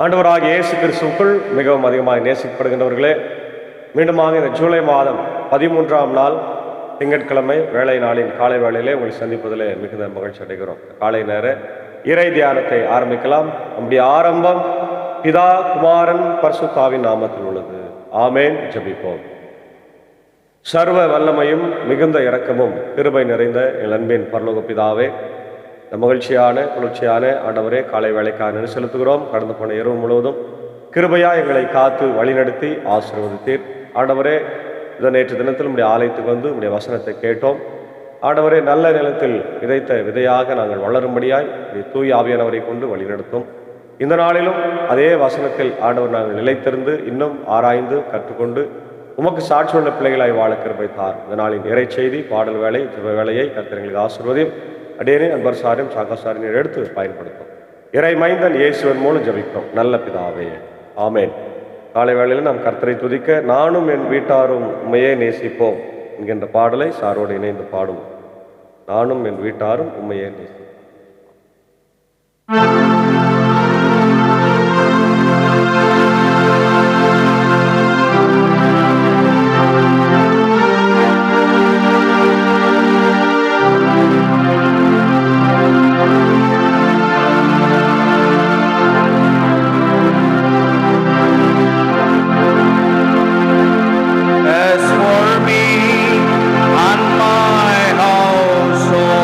ஆண்டவராகிய இயேசு கிறிஸ்துவுக்குள் மிகவும் அதிகமாக நேசிக்கப்படுகின்றவர்களே, மீண்டுமாக இந்த ஜூலை மாதம் 13ஆம் நாள் திங்கட்கிழமை வேலை நாளின் காலை வேளையிலே உங்களை சந்திப்பதில் மிகுந்த மகிழ்ச்சி அடைகிறோம். காலை நேர இறை தியானத்தை ஆரம்பிக்கலாம். நம்முடைய ஆரம்பம் பிதா, குமாரன், பரிசுத்தாவின் நாமத்தில் உள்ளது. ஆமேன். ஜெபிப்போம். சர்வ வல்லமையும் மிகுந்த இரக்கமும் கிருபை நிறைந்த எங்கள் அன்பின் பரலோக பிதாவே, இந்த மகிழ்ச்சியான குளிர்ச்சியான ஆண்டவரே, காலை வேலைக்காக நன்றி செலுத்துகிறோம். கடந்து போன இரவு முழுவதும் கிருபையா எங்களை காத்து வழிநடத்தி ஆசீர்வதித்தீர். ஆண்டவரே, இதை நேற்று தினத்தில் உடைய ஆலயத்துக்கு வந்து உடைய வசனத்தை கேட்டோம். ஆண்டவரே, நல்ல நிலத்தில் விதைத்த விதையாக நாங்கள் வளரும்படியாய் தூய் ஆவியானவரை கொண்டு வழிநடத்தும். இந்த நாளிலும் அதே வசனத்தில் ஆண்டவர் நாங்கள் நிலைத்திருந்து இன்னும் ஆராய்ந்து கற்றுக்கொண்டு உமக்கு சாட்சி உள்ள பிள்ளைகளாய் வாழ கிருபை தார். இந்த நாளின் இறை செய்தி, பாடல் வேலை, ஜெப வேலையை கர்த்தர் எங்களுக்கு ஆசீர்வதியும். அடியேனே அன்பர் சாரையும் சாக்கா சாரியும் எடுத்து பயன்படுத்தும். இறை மைந்தன் இயேசுவின் மூலம் ஜெபிக்கிறோம் நல்ல பிதாவே, ஆமேன். காலை வேளையில் நாம் கர்த்தரை துதிக்க நானும் என் வீட்டாரும் உண்மையே நேசிப்போம் என்கின்ற பாடலை சாரோடு இணைந்து பாடுவோம். நானும் என் வீட்டாரும் உண்மையே நேசிப்போம். And my household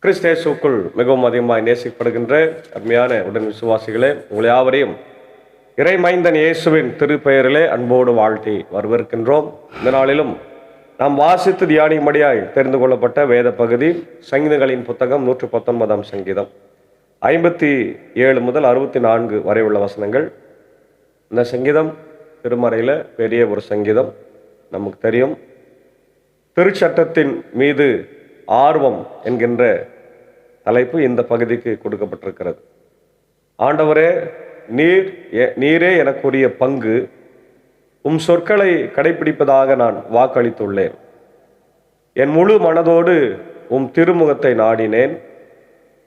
கிறிஸ்தேசுக்குள் மிகவும் அதிகமாக நேசிக்கப்படுகின்ற அருமையான உடன் விசுவாசிகளே, உங்களை யாவரையும் இறைமைந்தன் இயேசுவின் திருப்பெயரிலே அன்போடு வாழ்த்தி வரவேற்கின்றோம். இந்த நாளிலும் நாம் வாசித்து தியானிக்கும்படியாய் தெரிந்து கொள்ளப்பட்ட வேத பகுதி சங்கீதங்களின் புத்தகம் 119 சங்கீதம் 57 முதல் 64 வரை உள்ள வசனங்கள். இந்த சங்கீதம் திருமறையில் பெரிய ஒரு சங்கீதம். நமக்கு தெரியும், திருச்சட்டத்தின் மீது ஆர்வம் என்கின்ற தலைப்பு இந்த பகுதிக்கு கொடுக்கப்பட்டிருக்கிறது. ஆண்டவரே, நீரே எனக்குரிய பங்கு, உம் சொற்களை கடைபிடிப்பதாக நான் வாக்களித்துள்ளேன். என் முழு மனதோடு உம் திருமுகத்தை நாடினேன்.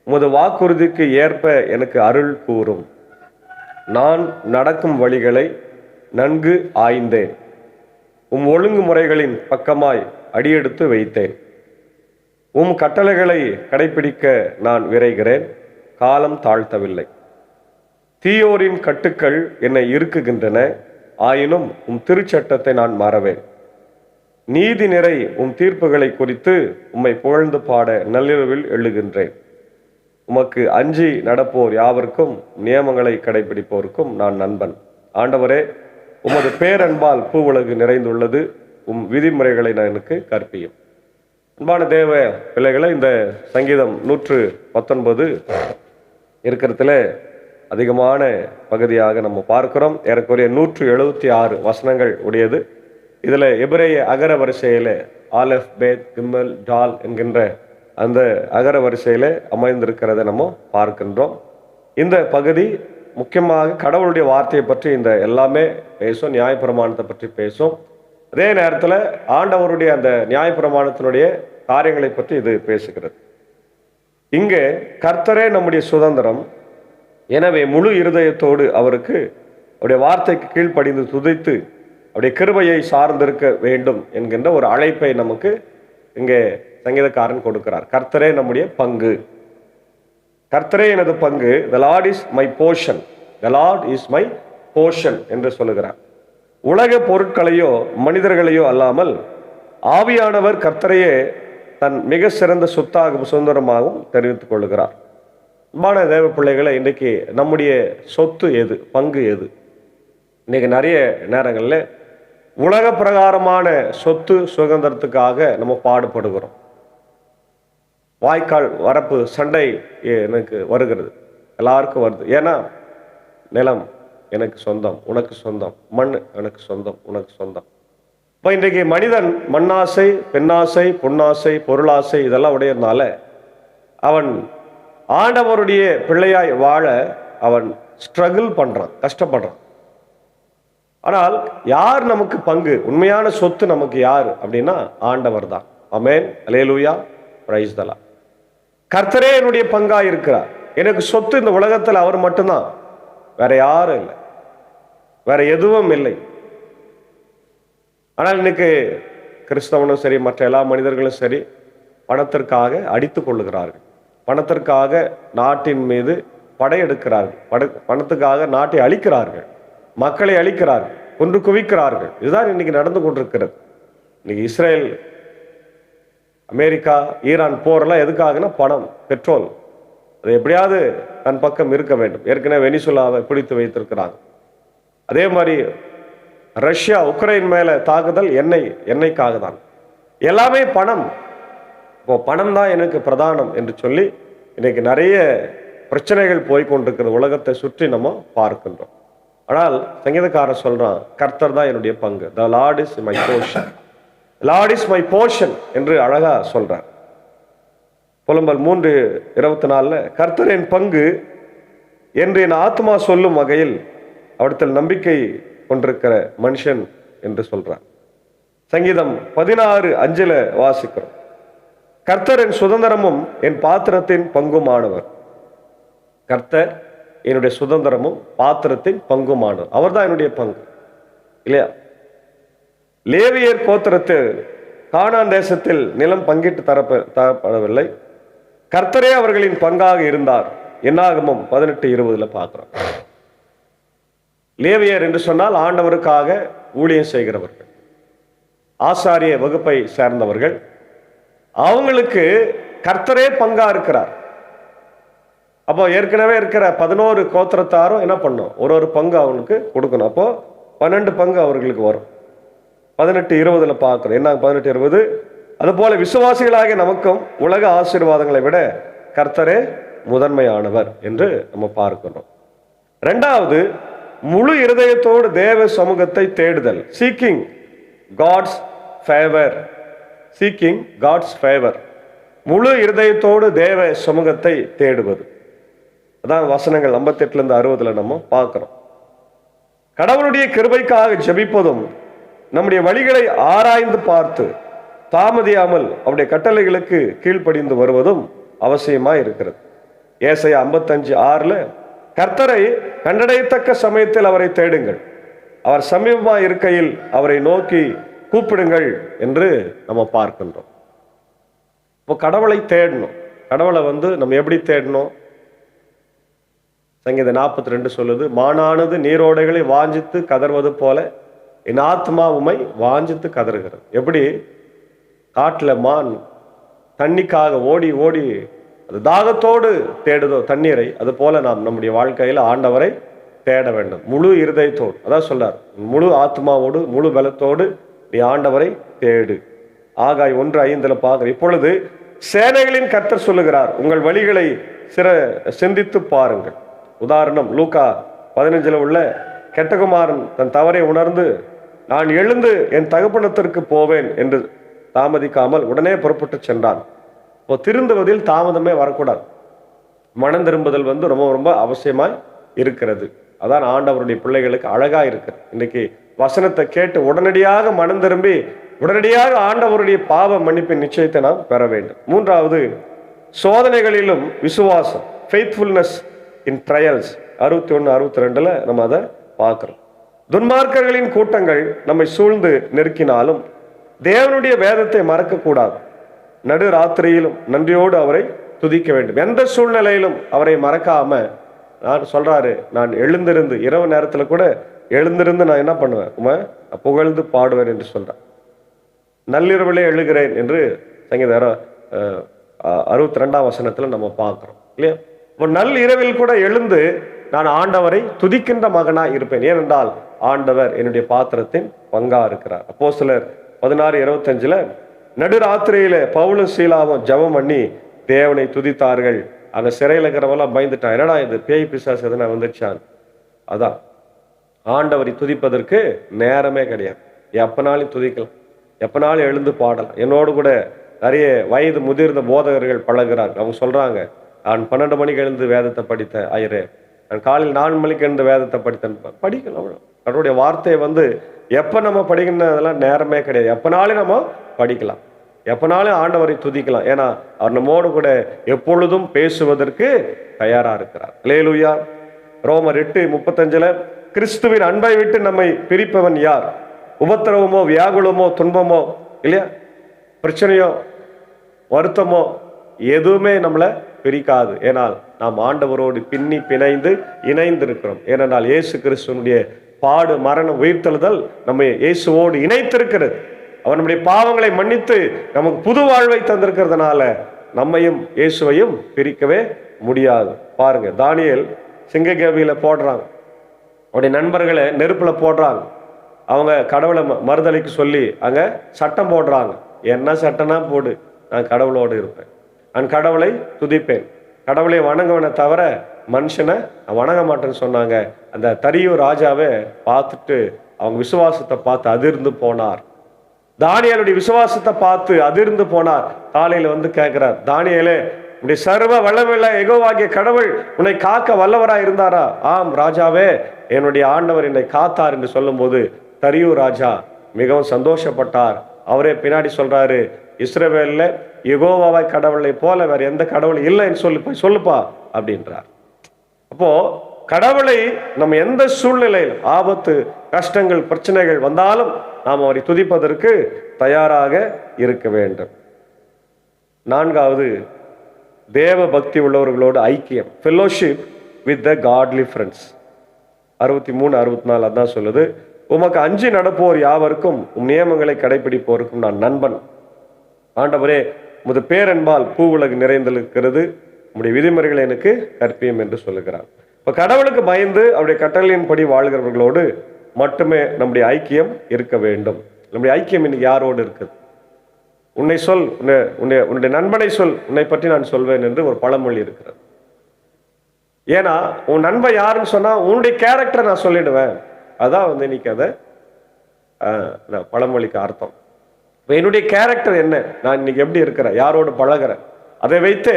உமது வாக்குறுதிக்கு ஏற்ப எனக்கு அருள் கூறும். நான் நடக்கும் வழிகளை நன்கு ஆய்ந்தேன். உம் ஒழுங்குமுறைகளின் பக்கமாய் அடியெடுத்து வைத்தேன். உம் கட்டளைகளை கடைபிடிக்க நான் விரைகிறேன், காலம் தாழ்த்தவில்லை. தீயோரின் கட்டுக்கள் என்னை இறுக்குகின்றன, ஆயினும் உம் திருச்சட்டத்தை நான் மறவேன். நீதி நிறை உம் தீர்ப்புகளை குறித்து உம்மை புகழ்ந்து பாட நள்ளிரவில் எழுகின்றேன். உமக்கு அஞ்சி நடப்போர் யாவருக்கும் நியமங்களை கடைபிடிப்போருக்கும் நான் நண்பன். ஆண்டவரே, உமது பேரன்பால் பூவுலகு நிறைந்துள்ளது. உம் விதிமுறைகளை நான் எனக்கு கற்பியும். அன்பான தேவ பிள்ளைகளை, இந்த சங்கீதம் 119 இருக்கிறதுல அதிகமான பகுதியாக நம்ம பார்க்கிறோம். ஏறக்குறைய 176 வசனங்கள் உடையது. இதில் எபிரேய அகர வரிசையில் ஆலெஃப், பேத், கிம்மல், டால் என்கின்ற அந்த அகர வரிசையில் அமைந்திருக்கிறத நம்ம பார்க்கின்றோம். இந்த பகுதி முக்கியமாக கடவுளுடைய வார்த்தையை பற்றி இந்த எல்லாமே பேசும், நியாயப்பிரமாணத்தை பற்றி பேசும். அதே நேரத்தில் ஆண்டவருடைய அந்த நியாயப்பிரமாணத்தினுடைய காரியங்களை பற்றி இது பேசுகிறது. இங்கே கர்த்தரே நம்முடைய சுதந்திரம், எனவே முழு இருதயத்தோடு அவருக்கு அவருடைய வார்த்தைக்கு கீழ்ப்படிந்து துதித்து அவருடைய கிருபையை சார்ந்திருக்க வேண்டும் என்கின்ற ஒரு அழைப்பை நமக்கு இங்கே சங்கீதக்காரன் கொடுக்கிறார். கர்த்தரே நம்முடைய பங்கு, கர்த்தரே எனது பங்கு, the Lord is my portion, the Lord is my portion என்று சொல்லுகிறார். உலக பொருட்களையோ மனிதர்களையோ அல்லாமல் ஆவியானவர் கர்த்தரையே தன் மிக சிறந்த சொத்தாகவும் சுதந்திரமாகவும் தெரிவித்துக் கொள்ளுகிறார். அன்பான தேவ பிள்ளைகளை, இன்றைக்கு நம்முடைய சொத்து எது, பங்கு எது? இன்னைக்கு நிறைய நேரங்களில் உலக பிரகாரமான சொத்து சுதந்திரத்துக்காக நம்ம பாடுபடுகிறோம். வாய்க்கால் வரப்பு சண்டை எனக்கு வருகிறது, எல்லாருக்கும் வருது. ஏன்னா நிலம் எனக்கு சொந்தம், உனக்கு சொந்தம், மண் எனக்கு சொந்தம், உனக்கு சொந்தம். இப்போ இன்றைக்கு மனிதன் மண்ணாசை, பெண்ணாசை, பொன்னாசை, பொருளாசை இதெல்லாம் உடையதுனால அவன் ஆண்டவருடைய பிள்ளையாய் வாழ அவன் ஸ்ட்ரகிள் பண்றான், கஷ்டப்படுறான். ஆனால் யார் நமக்கு பங்கு, உண்மையான சொத்து நமக்கு யார் அப்படின்னா ஆண்டவர் தான். ஆமென், அல்லேலூயா, பிரைஸ் தி லார்ட். கர்த்தரே என்னுடைய பங்கா இருக்கிறார். எனக்கு சொத்து இந்த உலகத்தில் அவர் மட்டும்தான், வேற யாரும் இல்லை, வேற எதுவும் இல்லை. ஆனால் இன்னைக்கு கிறிஸ்தவனும் சரி, மற்ற எல்லா மனிதர்களும் சரி, பணத்திற்காக அடித்துக் கொள்ளுகிறார்கள், பணத்திற்காக நாட்டின் மீது படையெடுக்கிறார்கள், பணத்துக்காக நாட்டை அழிக்கிறார்கள், மக்களை அழிக்கிறார்கள், கொன்று குவிக்கிறார்கள். இதுதான் இன்னைக்கு நடந்து கொண்டிருக்கிறது. இன்னைக்கு இஸ்ரேல், அமெரிக்கா, ஈரான் போரெல்லாம் எதுக்காகனா பணம், பெட்ரோல். அது எப்படியாவது தன் பக்கம் இருக்க வேண்டும். ஏற்கனவே வெனிசுலாவை பிடித்து வைத்திருக்கிறாங்க. அதே மாதிரி ரஷ்யா உக்ரைன் மேல தாக்குதல் எண்ணெய்க்காக தான். எல்லாமே பணம். இப்போ பணம் தான் எனக்கு பிரதானம் என்று சொல்லி இன்னைக்கு நிறைய பிரச்சனைகள் போய்கொண்டிருக்கிறது, உலகத்தை சுற்றி நம்ம பார்க்கின்றோம். ஆனால் சங்கீதக்காரன் சொல்றான், கர்த்தர் தான் என்னுடைய பங்கு, the Lord is my portion, Lord is my portion என்று அழகா சொல்றார். புலம்பல் 3:24 கர்த்தர் என் பங்கு என்று என் ஆத்மா சொல்லும் வகையில் அவரிடத்தில் நம்பிக்கை கொண்டிருக்கிற மனுஷன் என்று சொல்றார். சங்கீதம் 16:5 வாசிக்கிறோம், கர்த்தர் என் சுதந்திரமும் என் பாத்திரத்தின் பங்குமானவர். கர்த்தர் என்னுடைய சுதந்திரமும் பாத்திரத்தின் பங்குமானவர், அவர் தான் என்னுடைய பங்கு, இல்லையா? லேவியர் கோத்திரத்தில் கானான் தேசத்தில் நிலம் பங்கிட்டு தரப்படவில்லை, கர்த்தரே அவர்களின் பங்காக இருந்தார். என்னாகமம் 18:20 பார்க்கிறோம். லேவியர் என்று சொன்னால் ஆண்டவருக்காக ஊழியம் செய்கிறவர்கள், ஆசாரிய வகுப்பை சேர்ந்தவர்கள். அவங்களுக்கு கர்த்தரே பங்கா இருக்கிறார். அப்போ ஏற்கனவே இருக்கிற 11 கோத்திரத்தாரும் என்ன பண்ணும்? ஒரு பங்கு அவனுக்கு கொடுக்கணும். அப்போ 12 பங்கு அவர்களுக்கு வரும். 18-20 பார்க்கிறோம். என்ன 18-20? அதுபோல விசுவாசிகளாகிய நமக்கும் உலக ஆசீர்வாதங்களை விட கர்த்தரே முதன்மையானவர் என்று நம்ம பார்க்கிறோம். இரண்டாவது, முழு இருதயத்தோடு தேவ சமூகத்தை தேடுதல். Seeking God's favour. Seeking God's favour. முழு இருதயத்தோடு தேவ சமூகத்தை தேடுவது. அதான் வசனங்கள் 58-60 நம்ம பார்க்கிறோம். கடவுளுடைய கிருபைக்காக ஜெபிப்பதும் நம்முடைய வழிகளை ஆராய்ந்து பார்த்து தாமதியாமல் அவருடைய கட்டளைகளுக்கு கீழ்ப்படிந்து வருவதும் அவசியமாய் இருக்கிறது. ஏசாயா 55:6 கர்த்தரை கண்டடையத்தக்க சமயத்தில் அவரை தேடுங்கள், அவர் சமீபமாய் இருக்கையில் அவரை நோக்கி கூப்பிடுங்கள் என்று நம்ம பார்க்கின்றோம். இப்போ கடவுளை தேடணும். கடவுளை நம்ம எப்படி தேடணும்? சங்கீதம் 42 சொல்லுது, மானானது நீரோடைகளை வாஞ்சித்து கதறுவது போல என் ஆத்மா உமை வாஞ்சித்து கதறுகிறது. எப்படி காட்டுல மான் தண்ணிக்காக ஓடி ஓடி அது தாகத்தோடு தேடுதோ தண்ணீரை, அது போல நாம் நம்முடைய வாழ்க்கையில ஆண்டவரை தேட வேண்டும். முழு இருதயத்தோடு. அதான் சொல்றார், முழு ஆத்மாவோடு முழு பலத்தோடு நீ ஆண்டவரை தேடு. ஆகாய் 1:5 பார்க்கிற. இப்பொழுது சேனைகளின் கர்த்தர் சொல்லுகிறார், உங்கள் வழிகளை சிந்தித்து பாருங்கள். உதாரணம், லூக்கா 15 உள்ள கெட்டகுமாரன் தன் தவறை உணர்ந்து நான் எழுந்து என் தகப்பனத்திற்கு போவேன் என்று தாமதிக்காமல் உடனே புறப்பட்டு சென்றான். இப்போ திருந்துவதில் தாமதமே வரக்கூடாது. மனம் திரும்புதல் ரொம்ப ரொம்ப அவசியமாய் இருக்கிறது. அதான் ஆண்டவருடைய பிள்ளைகளுக்கு அழகா இருக்கிறது. இன்னைக்கு வசனத்தை கேட்டு உடனடியாக மனம் திரும்பி உடனடியாக ஆண்டவருடைய பாவ மன்னிப்பின் நிச்சயத்தை நாம் பெற வேண்டும். மூன்றாவது, சோதனைகளிலும் விசுவாசம். ஃபெய்த்ஃபுல்னஸ் இன் ட்ரையல்ஸ். 61-62 நம்ம அதை பார்க்கிறோம். துன்மார்க்கர்களின் கூட்டங்கள் நம்மை சூழ்ந்து நெருக்கினாலும் தேவனுடைய வேதத்தை மறக்கக்கூடாது. நடு ராத்திரியிலும் நன்றியோடு அவரை துதிக்க வேண்டும். எந்த சூழ்நிலையிலும் அவரை மறக்காம நான் சொல்றாரு, நான் எழுந்திருந்து இரவு நேரத்தில் கூட எழுந்திருந்து நான் என்ன பண்ணுவேன்? புகழ்ந்து பாடுவேன் என்று சொல்றேன். நள்ளிரவிலே எழுகிறேன் என்று சங்கீதம் 62 நம்ம பார்க்கிறோம் இல்லையா? இப்போ நள்ளிரவில் கூட எழுந்து நான் ஆண்டவரை துதிக்கின்ற மகனாய் இருப்பேன். ஏனென்றால் ஆண்டவர் என்னுடைய பாத்திரத்தின் பங்கா இருக்கிறார். அப்போஸ்தலர் 16:25 நடுராத்திரியில பவுலும் சீலாவும் ஜெபம் பண்ணி தேவனை துதித்தார்கள். அந்த சிறையில் இருக்கிறவெல்லாம் பயந்துட்டான், என்னடா இது பேய் பிசாசு எதுனா வந்துச்சான். அதான் ஆண்டவரை துதிப்பதற்கு நேரமே கிடையாது. எப்பனாலும் துதிக்கலாம், எப்பனாலும் எழுந்து பாடலாம். என்னோடு கூட நிறைய வயது முதிர்ந்த போதகர்கள் பழகிறாங்க. அவங்க சொல்றாங்க, நான் 12 மணிக்கு எழுந்து வேதத்தை படித்தேன் ஐயரே, நான் காலையில் 4 மணிக்கு எழுந்து வேதத்தை படித்தேன். படிக்கலாம். அவருடைய வார்த்தையை எப்போ நம்ம படிக்கிறதெல்லாம் நேரமே கிடையாது. எப்பனாலும் நம்ம படிக்கலாம், எப்பனாலும் ஆண்டவரை துதிக்கலாம். ஏன்னா அவர் நம்மோடு கூட எப்பொழுதும் பேசுவதற்கு தயாரா இருக்கிறார். அல்லேலூயா. ரோமர் 8:35 கிறிஸ்துவின் அன்பை விட்டு நம்மை பிரிப்பவன் யார்? உபத்திரவமோ வியாகுலமோ துன்பமோ இல்லையா, பிரச்சனையோ வருத்தமோ எதுவுமே நம்மளை பிரிக்காது. ஏனால் நாம் ஆண்டவரோடு பின்னி பிணைந்து இணைந்து இருக்கிறோம். ஏனென்றால் இயேசு கிறிஸ்துவனுடைய பாடு மரணம் உயிர்த்தெழுதல் நம்மை இயேசுவோடு இணைத்திருக்கிறது. அவர் நம்முடைய பாவங்களை மன்னித்து நமக்கு புது வாழ்வை தந்திருக்கிறதுனால நம்மையும் இயேசுவையும் பிரிக்கவே முடியாது. பாருங்க, தானியேல் சிங்கக்கேபியில போடுறாங்க, அவருடைய நண்பர்களை நெருப்புல போடுறாங்க. அவங்க கடவுளை மறுதலைக்கு சொல்லி அங்க சட்டம் போடுறாங்க. என்ன சட்டம்னா போடு, நான் கடவுளோடு இருப்பேன், நான் கடவுளை துதிப்பேன், கடவுளை வணங்குவனை தவிர மனுஷனை நான் வணங்க மாட்டேன்னு சொன்னாங்க. அந்த தரியு ராஜாவை பார்த்துட்டு அவங்க விசுவாசத்தை பார்த்து அதிர்ந்து போனார். தானியேலுடைய விசுவாசத்தை பார்த்து அதிர்ந்து போனார். காலையில கேட்கிறார், தானியேலே, உடைய சர்வ வல்லமையுள்ள யெகோவாகிய கடவுள் உன்னை காக்க வல்லவராய் இருந்தாரா? ஆம் ராஜாவே, என்னுடைய ஆண்டவர் என்னை காத்தார் என்று சொல்லும் போது தரியு ராஜா மிகவும் சந்தோஷப்பட்டார். அவரே பின்னாடி சொல்றாரு, இஸ்ரவேல்ல யெகோவாவாய் கடவுளை போல வேற எந்த கடவுள் இல்லைன்னு சொல்லுப்பா அப்படின்றார். அப்போ கடவுளை நம்ம எந்த சூழ்நிலையில் ஆபத்து கஷ்டங்கள் பிரச்சனைகள் வந்தாலும் நாம் அவரை துதிப்பதற்கு தயாராக இருக்க வேண்டும். நான்காவது, தேவ பக்தி உள்ளவர்களோடு ஐக்கியம். Fellowship with the godly friends. 63-64 அதான் சொல்லுது, உமக்கு அஞ்சி நடப்போர் யாவருக்கும் உம் நியமங்களை கடைபிடிப்போருக்கும் நான் நண்பன். ஆண்டவரே, உமது பேரன்பால் பூ உலகு நிறைந்திருக்கிறது, உம்முடைய விதிமுறைகளை எனக்கு கற்பியும் என்று சொல்லுகிறார். இப்ப கடவுளுக்கு பயந்து அவருடைய கட்டளையின்படி வாழ்கிறவர்களோடு மட்டுமே நம்முடைய ஐக்கியம் இருக்க வேண்டும். நம்முடைய ஐக்கியம் இன்னைக்கு யாரோடு இருக்குது? உன்னை சொல், உன்னுடைய நண்பனை சொல், உன்னை பற்றி நான் சொல்வேன் என்று ஒரு பழமொழி இருக்கிறது. ஏன்னா உன் நண்பன் யாருன்னு சொன்னா உன்னுடைய கேரக்டரை நான் சொல்லிடுவேன். அதான் இன்னைக்கு அதை பழமொழிக்கு அர்த்தம். என்னுடைய கேரக்டர் என்ன, நான் இன்னைக்கு எப்படி இருக்கிறேன், யாரோடு பழகிறேன், அதை வைத்து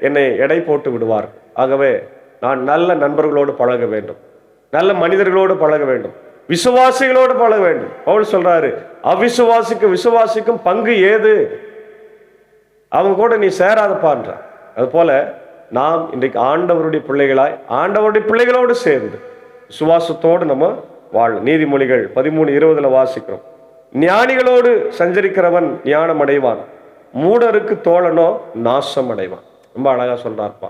என்னை எடை போட்டு விடுவார். ஆகவே நான் நல்ல நண்பர்களோடு பழக வேண்டும், நல்ல மனிதர்களோடு பழக வேண்டும், விசுவாசிகளோடு பழக வேண்டும். பவுல் சொல்றாரு, விசுவாசிக்கும் பங்கு ஏது, அவங்க கூட நீ சேராதப்பான்ற. அது போல நாம் இன்றைக்கு ஆண்டவருடைய பிள்ளைகளாய் ஆண்டவருடைய பிள்ளைகளோடு சேர்ந்து விசுவாசத்தோடு நம்ம வாழ. நீதிமொழிகள் 13:20 வாசிக்கிறோம், ஞானிகளோடு சஞ்சரிக்கிறவன் ஞானம் அடைவான், மூடருக்கு தோழனோ நாசம் அடைவான். ரொம்ப அழகா சொல்றார்ப்பா.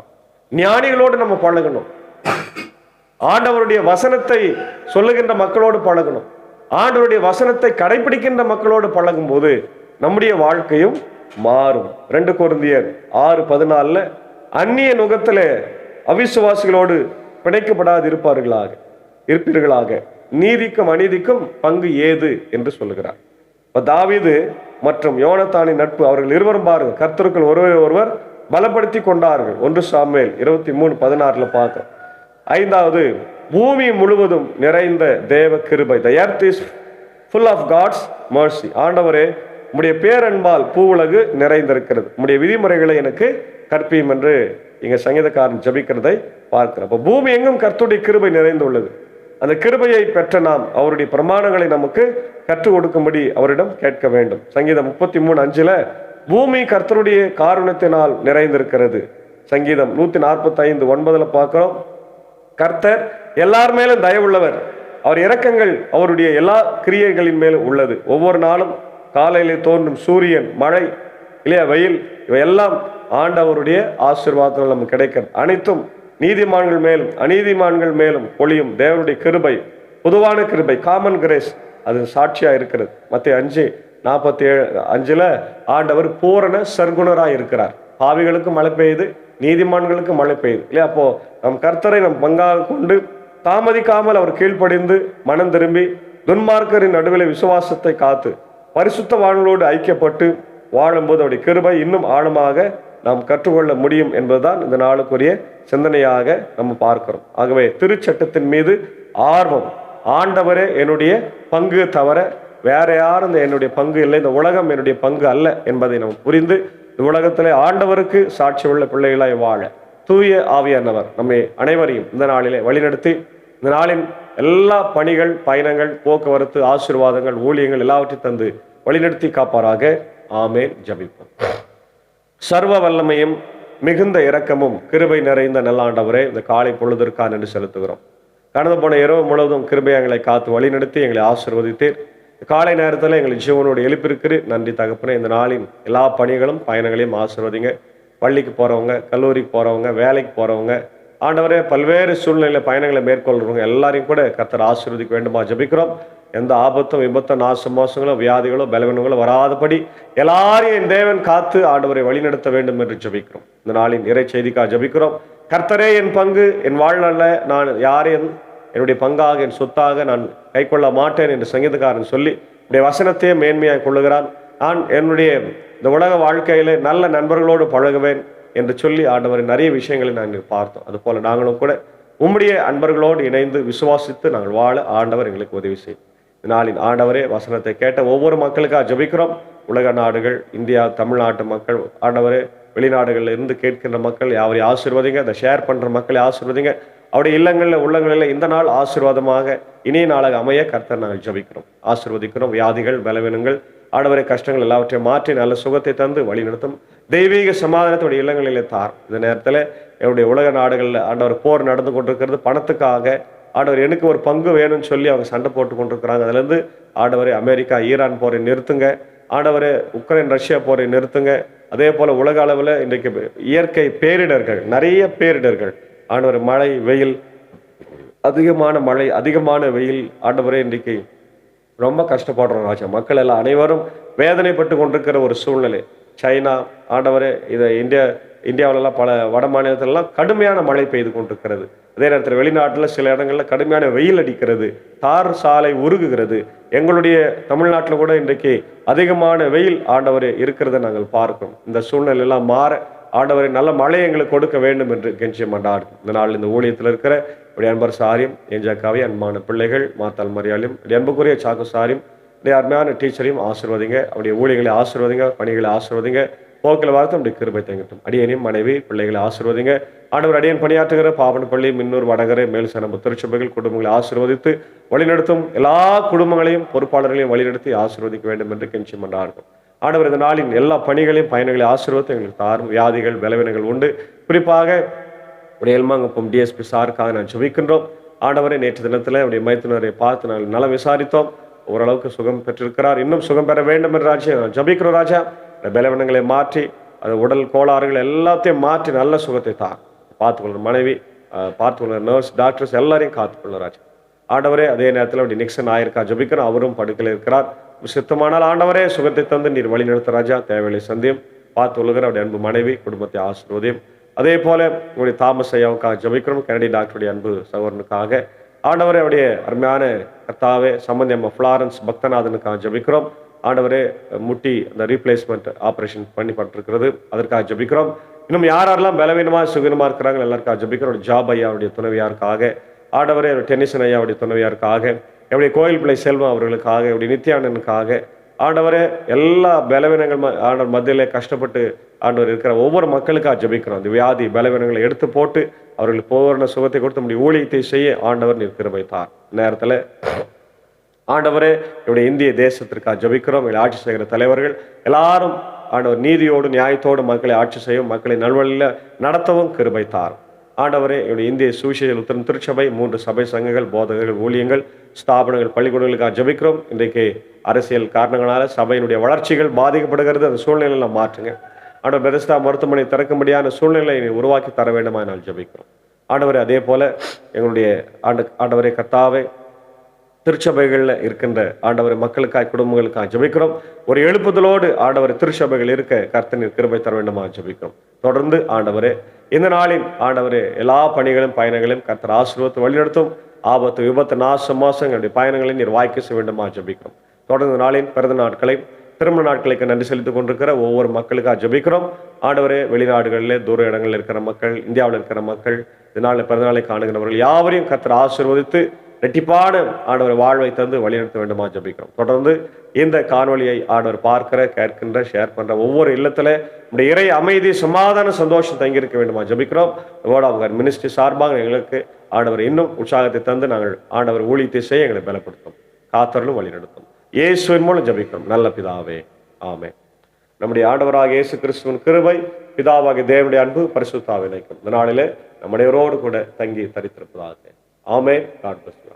ஞானிகளோடு நம்ம பழகணும், ஆண்டவருடைய வசனத்தை சொல்லுகின்ற மக்களோடு பழகணும், ஆண்டவருடைய வசனத்தை கடைபிடிக்கின்ற மக்களோடு பழகும் போது நம்முடைய வாழ்க்கையும் மாறும். 2 கொரிந்தியர் 6:14 அந்நிய நுகத்திலே அவிசுவாசிகளோடு பிணைக்கப்படாது இருப்பீர்களாக, நீதிக்கும் அநீதிக்கும் பங்கு ஏது என்று சொல்லுகிறார். தாவீது மற்றும் யோனத்தானின் நட்பு, அவர்கள் இருவரும் பாருங்க கர்த்தருக்குள் ஒருவர் பலப்படுத்தி கொண்டார்கள். 1 சாமுவேல் 23:16 பார்க்கிறோம். 5வது, பூமி முழுவதும் நிறைந்த தேவ கிருபை. The earth is full of God's mercy. ஆண்டவரே, உம்முடைய பேரன்பால் பூவுலகு நிறைந்திருக்கிறது, உம்முடைய விதிமுறைகளை எனக்கு கற்பியும் என்று இங்க சங்கீதக்காரன் ஜபிக்கிறதை பார்க்கிறோம். அப்போ பூமி எங்கும் கர்த்தருடைய கிருபை நிறைந்துள்ளது. அந்த கிருபையை பெற்ற நாம் அவருடைய பிரமாணங்களை நமக்கு கற்றுக் கொடுக்கும்படி அவரிடம் கேட்க வேண்டும். சங்கீதம் 33:5 பூமி கர்த்தருடைய காருண்யத்தினால் நிறைந்திருக்கிறது. சங்கீதம் 145:9 பார்க்கிறோம், கர்த்தர் எல்லார் மேலும் தயவுள்ளவர், அவர் இரக்கங்கள் அவருடைய எல்லா கிரியைகளின் மேலும் உள்ளது. ஒவ்வொரு நாளும் காலையிலே தோன்றும் சூரியன், மழை இல்லையா, வெயில், இவையெல்லாம் ஆண்டவருடைய ஆசீர்வாதங்கள் நமக்கு கிடைக்கிறது. அனைத்தும் நீதிமான்கள் மேலும் அநீதிமான்கள் மேலும் பொழியும் தேவனுடைய கிருபை, பொதுவான கிருபை, காமன் கிரேஸ், அது சாட்சியா இருக்கிறது. மத்தேயு 5:47 ஆண்டவர் பூரண சர்க்குணராய் இருக்கிறார். பாவிகளுக்கு மழை பெய்யுது, நீதிமான்களுக்கு மழை பெய்யுது இல்லையா. அப்போ நம் கர்த்தரை நம் பங்காக கொண்டு தாமதிக்காமல் அவர் கீழ்ப்படிந்து மனம் திரும்பி துன்மார்க்கரின் நடுவில் விசுவாசத்தை காத்து பரிசுத்த வாழ்களோடு ஐக்கியப்பட்டு வாழும்போது அவருடைய கிருபை இன்னும் ஆழமாக நாம் கற்றுக்கொள்ள முடியும் என்பதுதான் இந்த நாளுக்குரிய சிந்தனையாக நம்ம பார்க்கிறோம். ஆகவே திருச்சட்டத்தின் மீது ஆர்வம், ஆண்டவரே என்னுடைய பங்கு தவிர வேற யாரும் என்னுடைய பங்கு இல்லை, இந்த உலகம் என்னுடைய பங்கு அல்ல என்பதை நாம் புரிந்து இந்த உலகத்திலே ஆண்டவருக்கு சாட்சி உள்ள பிள்ளைகளாய் வாழ தூய ஆவியானவர் நம்மை அனைவரையும் இந்த நாளிலே வழிநடத்தி இந்த நாளின் எல்லா பணிகள், பயணங்கள், போக்குவரத்து, ஆசீர்வாதங்கள், ஊழியங்கள் எல்லாவற்றையும் தந்து வழிநடத்தி காப்பாராக. ஆமேன். ஜபிப்போம். சர்வ வல்லமையும் மிகுந்த இரக்கமும் கிருபை நிறைந்த நல்லாண்டவரே, இந்த காலை பொழுதற்காக நன்றி செலுத்துகிறோம். கடந்து போன இரவு முழுவதும் கிருபை எங்களை காத்து வழிநடத்தி எங்களை ஆசீர்வதித்தீர். காலை நேரத்தில் எங்களை ஜீவனோடு எழுப்பியிருக்கிறீர். நன்றி தகப்பனே. இந்த நாளின் எல்லா பணிகளும் பயணங்களையும் ஆசீர்வதிங்க. பள்ளிக்கு போகிறவங்க, கல்லூரிக்கு போகிறவங்க, வேலைக்கு போகிறவங்க, ஆண்டவரே பல்வேறு சூழ்நிலையில் பயணங்களை மேற்கொள்றவங்க எல்லாரையும் கூட கர்த்தர் ஆசீர்வதிக்க வேண்டுமா ஜபிக்கிறோம். எந்த ஆபத்தும் விபத்தும் நாசமோசங்களும் வியாதிகளோ பலவீனங்களோ வராதபடி எல்லாரையும் என் தேவன் காத்து ஆண்டவரை வழிநடத்த வேண்டும் என்று ஜபிக்கிறோம். இந்த நாளின் இறை செய்திக்காக ஜபிக்கிறோம். கர்த்தரே என் பங்கு, என் வாழ்நாளில் நான் யாரையும் என்னுடைய பங்காக என் சொத்தாக நான் கை கொள்ள மாட்டேன் என்று சங்கீதக்காரன் சொல்லி என்னுடைய வசனத்தையே மேன்மையாக கொள்ளுகிறான். நான் என்னுடைய இந்த உலக வாழ்க்கையில நல்ல நண்பர்களோடு பழகுவேன் என்று சொல்லி ஆண்டவரின் நிறைய விஷயங்களை நாங்கள் பார்த்தோம். அதுபோல நாங்களும் கூட உம்முடைய அன்பர்களோடு இணைந்து விசுவாசித்து நாங்கள் வாழ ஆண்டவர் எங்களுக்கு உதவி செய்யும். நாளின் ஆண்டவரே வசனத்தை கேட்ட ஒவ்வொரு மக்களுக்காக ஜபிக்கிறோம். உலக நாடுகள், இந்தியா, தமிழ்நாட்டு மக்கள், ஆண்டவரே வெளிநாடுகளில் இருந்து கேட்கின்ற மக்கள் யாவரையும் ஆசீர்வதிங்க. அதை ஷேர் பண்ணுற மக்களை ஆசீர்வதிங்க. அவருடைய இல்லங்களில் உள்ளங்களில் இந்த நாள் ஆசீர்வாதமாக இனிய நாளாக அமைய கர்த்தர் நாங்கள் ஜபிக்கிறோம், ஆசீர்வதிக்கிறோம். வியாதிகள், பலவீனங்கள், ஆண்டவரை கஷ்டங்கள் எல்லாவற்றையும் மாற்றி நல்ல சுகத்தை தந்து வழி நடத்தும். தெய்வீக சமாதானத்துடைய இல்லங்களிலே தார். இந்த நேரத்தில் என்னுடைய உலக நாடுகளில் ஆண்டவர் போர் நடந்து கொண்டிருக்கிறது. பணத்துக்காக ஆண்டவர் எனக்கு ஒரு பங்கு வேணும்னு சொல்லி அவங்க சண்டை போட்டு கொண்டிருக்கிறாங்க. அதுலேருந்து ஆண்டவரே அமெரிக்கா ஈரான் போரை நிறுத்துங்க, ஆண்டவரே உக்ரைன் ரஷ்யா போரை நிறுத்துங்க. அதே போல் உலக அளவில் இன்றைக்கு இயற்கை பேரிடர்கள், நிறைய பேரிடர்கள், ஆண்டவர் மழை, வெயில், அதிகமான மழை, அதிகமான வெயில், ஆண்டவரே இன்றைக்கு ரொம்ப கஷ்டப்படுறோம் ராஜா. மக்கள் எல்லாம் அனைவரும் வேதனைப்பட்டு கொண்டிருக்கிற ஒரு சூழ்நிலை. சைனா, ஆண்டவரே இதை இந்தியாவிலலாம் பல வட மாநிலத்திலலாம் கடுமையான மழை பெய்து கொண்டிருக்கிறது. அதே நேரத்தில் வெளிநாட்டில் சில இடங்களில் கடுமையான வெயில் அடிக்கிறது, தார் சாலை உருகுகிறது. எங்களுடைய தமிழ்நாட்டில் கூட இன்றைக்கு அதிகமான வெயில் ஆண்டவரே இருக்கிறத நாங்கள் பார்க்கிறோம். இந்த சூழ்நிலையெல்லாம் மாற ஆண்டவரை நல்ல மழை எங்களுக்கு கொடுக்க வேண்டும் என்று கெஞ்சி மன்றாடுகிறோம். இந்த நாள் இந்த ஊழியத்தில் இருக்கிற உடைய அன்பர் சாரியும், ஏஞ்சாக்காவி, அன்பான பிள்ளைகள், மாத்தாள் மரியாளையும், அன்புக்குரிய சாக்கு சாரியும், அருமையான டீச்சரையும் ஆசீர்வதிங்க. அவருடைய ஊழியர்களை ஆசீர்வதிங்க, பணிகளை ஆசீர்வதிங்க. போக்கில் வார்த்தை நம்முடைய கிருபை தங்கட்டும். அடியனையும் மனைவி பிள்ளைகளை ஆசீர்வதிங்க. ஆண்டவர் அடியன் பணியாற்றுகிற பாவனப்பள்ளி, மின்னூர், வடகரை, மேல்சனம்பு திருச்சபைகள் குடும்பங்களை ஆசீர்வதித்து வழிநடத்தும் எல்லா குடும்பங்களையும் பொறுப்பாளர்களையும் வழிநடத்தி ஆசீர்வதிக்க வேண்டும் என்று கெஞ்சி மன்றாடுகிறோம். ஆண்டவர் இந்த நாளின் எல்லா பணிகளையும் பயணங்களை ஆசீர்வதித்து எங்களுக்கு தாரும். வியாதிகள் பலவீனங்கள் உண்டு, குறிப்பாக உடைய எல்மாங்கப்பம் டிஎஸ்பி சாருக்காக நான் ஜெபிக்கின்றோம். ஆண்டவரை நேற்று தினத்தில் அவருடைய மைத்துனரை பார்த்து நாங்கள் நலம் விசாரித்தோம். ஓரளவுக்கு சுகம் பெற்றிருக்கிறார். இன்னும் சுகம் பெற வேண்டும் என்ற ராஜா நான் ஜபிக்கிறோம். ராஜா இந்த பலவீனங்களை மாற்றி, அது உடல் கோளாறுகள் எல்லாத்தையும் மாற்றி நல்ல சுகத்தை தான் பார்த்துக்கொள்ளுற மனைவி, பார்த்துக்கொள்ளுற நர்ஸ், டாக்டர்ஸ் எல்லாரையும் காத்துக்கொள்ளுற ராஜா. ஆண்டவரே அதே நேரத்தில் அப்படி நிக்சன் ஆயிருக்கா ஜபிக்கிறோம். அவரும் படுக்கையில் இருக்கிறார். சித்தமானால் ஆண்டவரே சுகத்தை தந்து நீர் வழி நடத்த ராஜா. தேவையை சந்தியும் பார்த்து கொள்ளுகிற அவருடைய அன்பு மனைவி, குடும்பத்தை ஆசீர்வதியும். அதே போல உங்களுடைய தாமஸ் ஐயாவுக்காக ஜபிக்கிறோம். கனடி டாக்டருடைய அன்பு சகோதரனுக்காக ஆண்டவரே அவருடைய அருமையான கர்த்தாவே சம்பந்தி அம்மா ஃப்ளாரன்ஸ் பக்தநாதனுக்காக ஜபிக்கிறோம். ஆண்டவரே முட்டி அந்த ரீப்ளேஸ்மெண்ட் ஆப்ரேஷன் பண்ணப்பட்டிருக்கிறது, அதற்காக ஜபிக்கிறோம். இன்னும் யாரெல்லாம் பலவீனமாக சுகீனமாக இருக்கிறாங்க எல்லாருக்காக ஜபிக்கிறோம். ஜாப் ஐயாவுடைய துணைவியாருக்காக, ஆண்டவரே டென்னிசன் ஐயாவுடைய துணைவியாருக்காக, எப்படி கோயில் பிள்ளை செல்வம் அவர்களுக்காக, எப்படி நித்யானனுக்காக, ஆண்டவரே எல்லா பலவீனங்கள் ஆண்டவர் மத்தியிலே கஷ்டப்பட்டு ஆண்டவர் இருக்கிற ஒவ்வொரு மக்களுக்காக ஜபிக்கிறோம். அந்த வியாதி பலவீனங்களை எடுத்து போட்டு அவர்களுக்கு பூரண சுகத்தை கொடுத்து நம்முடைய ஊழியத்தை செய்ய ஆண்டவர் நீர் கிருபை தார். நேரத்தில் ஆண்டவரே இவருடைய இந்திய தேசத்திற்காக ஜபிக்கிறோம். ஆட்சி செய்கிற தலைவர்கள் எல்லாரும் ஆண்டவர் நீதியோடு நியாயத்தோடு மக்களை ஆட்சி செய்யவும், மக்களை நல்வழியில் நடத்தவும் கிருபை தார். ஆண்டவரே இவருடைய இந்திய சுவிசேஷ லுத்தரன் திருச்சபை, 3 சபை சங்கங்கள், போதகர்கள், ஊழியங்கள், ஸ்தாபனங்கள், பள்ளிக்கூடங்களுக்காக ஜபிக்கிறோம். இன்றைக்கு அரசியல் காரணங்களால் சபையினுடைய வளர்ச்சிகள் பாதிக்கப்படுகிறது. அந்த சூழ்நிலையில் மாற்றுங்க. ஆண்டவர் பெதஸ்தா மருத்துவமனை திறக்கும்படியான சூழ்நிலை உருவாக்கி தர வேண்டுமா நான் ஜபிக்கிறோம். ஆண்டவரே அதே போல எங்களுடைய ஆண்டவரே கர்த்தாவே திருச்சபைகளில் இருக்கின்ற ஆண்டவரை மக்களுக்காக குடும்பங்களுக்காக ஜபிக்கிறோம். ஒரு எழுப்புதலோடு ஆண்டவர் திருச்சபைகள் இருக்க கர்த்தரின் கிருபை தர வேண்டுமா ஜபிக்கிறோம். தொடர்ந்து ஆண்டவரே இந்த நாளின் ஆண்டவரே எல்லா பணிகளும் பயணங்களையும் கர்த்தர் ஆசீர்வதித்து வழிநடத்தும். ஆபத்து, விபத்து, நாசம், மோசங்களுடைய பயணங்களை நீர் வாய்க்க செய்ய வேண்டுமா ஜபிக்கிறோம். தொடர்ந்து நாளின் பிறந்த நாட்களை, திருமண நாட்களுக்கு நன்றி செலுத்திக் கொண்டிருக்கிற ஒவ்வொரு மக்களுக்காக ஜபிக்கிறோம். ஆண்டவரே வெளிநாடுகளில் தூர இடங்களில் இருக்கிற மக்கள், இந்தியாவில் இருக்கிற மக்கள், இதனால பிறந்தநாளை காணுகிறவர்கள் யாவரையும் கர்த்தர் ஆசீர்வதித்து ரெட்டிப்பான ஆண்டவர் வாழ்வை தந்து வழிநடத்த வேண்டுமா ஜபிக்கிறோம். தொடர்ந்து இந்த காணொலியை ஆண்டவர் பார்க்கிற, கேட்கின்ற, ஷேர் பண்ற ஒவ்வொரு இல்லத்துல நம்முடைய இறை அமைதி, சமாதான, சந்தோஷம் தங்கியிருக்க வேண்டுமா ஜபிக்கிறோம். வேர்ட் ஆஃப் காட் மினிஸ்ட்ரி சார்பாக எங்களுக்கு ஆண்டவர் இன்னும் உற்சாகத்தை தந்து நாங்கள் ஆண்டவர் ஊழியத்தை செய்ய எங்களை பலப்படுத்தும், காத்தருளும் வழிநடத்தும். இயேசுவின் மூலம் ஜபிக்கிறோம் நல்ல பிதாவே, ஆமென். நம்முடைய ஆண்டவராக இயேசு கிறிஸ்துவின் கிருபை, பிதாவாகிய தேவனுடைய அன்பு, பரிசுத்த ஆவியின் ஐக்கியம் இந்த நாளிலே நம்முடையவரோடு கூட தங்கி தரித்திருப்பதாக. ஆமென். God bless you.